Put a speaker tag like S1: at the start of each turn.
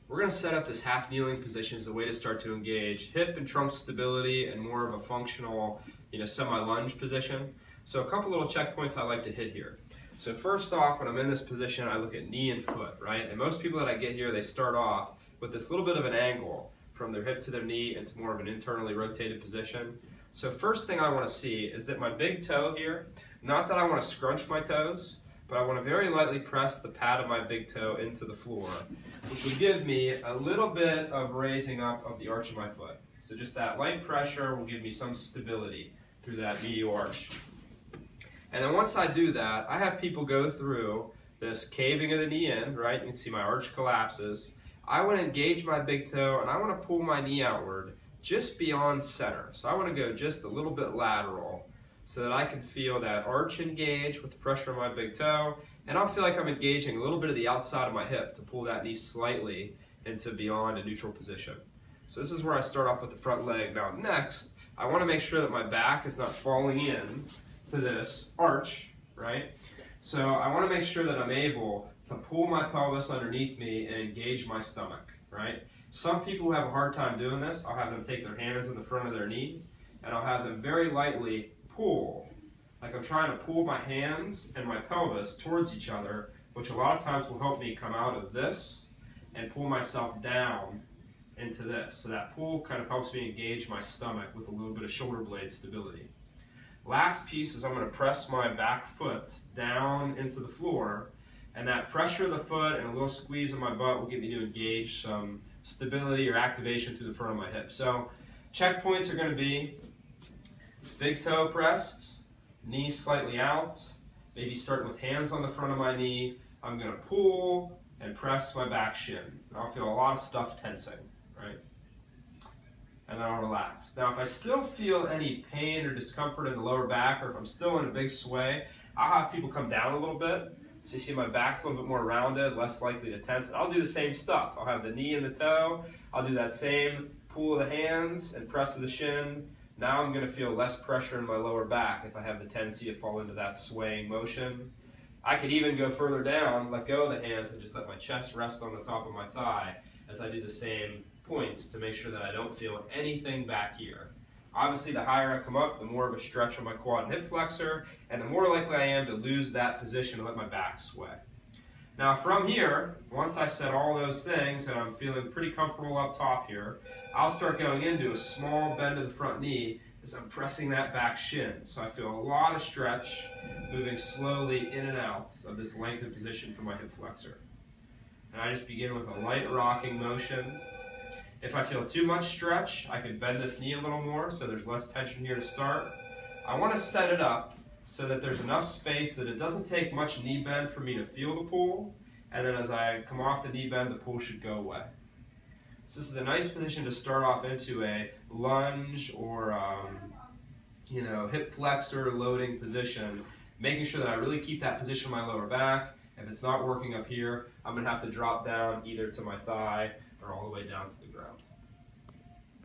S1: We're going to set up this half kneeling position as a way to start to engage hip and trunk stability and more of a functional, semi-lunge position. So a couple little checkpoints I like to hit here. So first off, when I'm in this position, I look at knee and foot, right? And most people that I get here, they start off with this little bit of an angle from their hip to their knee into more of an internally rotated position. So first thing I want to see is that my big toe here, not that I want to scrunch my toes, but I want to very lightly press the pad of my big toe into the floor, which will give me a little bit of raising up of the arch of my foot. So just that light pressure will give me some stability through that medial arch. And then once I do that, I have people go through this caving of the knee in, right? You can see my arch collapses. I want to engage my big toe and I want to pull my knee outward just beyond center. So I want to go just a little bit lateral so that I can feel that arch engage with the pressure of my big toe, and I'll feel like I'm engaging a little bit of the outside of my hip to pull that knee slightly into beyond a neutral position. So this is where I start off with the front leg. Now next, I want to make sure that my back is not falling in to this arch, right? So I want to make sure that I'm able to pull my pelvis underneath me and engage my stomach, right? Some people who have a hard time doing this, I'll have them take their hands in the front of their knee, and I'll have them very lightly pull, like I'm trying to pull my hands and my pelvis towards each other, which a lot of times will help me come out of this and pull myself down into this. So that pull kind of helps me engage my stomach with a little bit of shoulder blade stability. Last piece is I'm going to press my back foot down into the floor, and that pressure of the foot and a little squeeze of my butt will get me to engage some stability or activation through the front of my hip. So checkpoints are going to be big toe pressed, knee slightly out, maybe starting with hands on the front of my knee. I'm going to pull and press my back shin. And I'll feel a lot of stuff tensing, right? And then I'll relax. Now if I still feel any pain or discomfort in the lower back, or if I'm still in a big sway, I'll have people come down a little bit. So you see my back's a little bit more rounded, less likely to tense. I'll do the same stuff. I'll have the knee and the toe. I'll do that same pull of the hands and press of the shin. Now I'm going to feel less pressure in my lower back if I have the tendency to fall into that swaying motion. I could even go further down, let go of the hands, and just let my chest rest on the top of my thigh as I do the same points to make sure that I don't feel anything back here. Obviously, the higher I come up, the more of a stretch on my quad and hip flexor, and the more likely I am to lose that position and let my back sway. Now from here, once I set all those things and I'm feeling pretty comfortable up top here, I'll start going into a small bend of the front knee as I'm pressing that back shin. So I feel a lot of stretch, moving slowly in and out of this lengthened position for my hip flexor. And I just begin with a light rocking motion. If I feel too much stretch, I can bend this knee a little more so there's less tension here to start. I want to set it up so that there's enough space that it doesn't take much knee bend for me to feel the pull, and then as I come off the knee bend, the pull should go away. So this is a nice position to start off into a lunge or hip flexor loading position, making sure that I really keep that position in my lower back. If it's not working up here, I'm going to have to drop down either to my thigh or all the way down to the ground.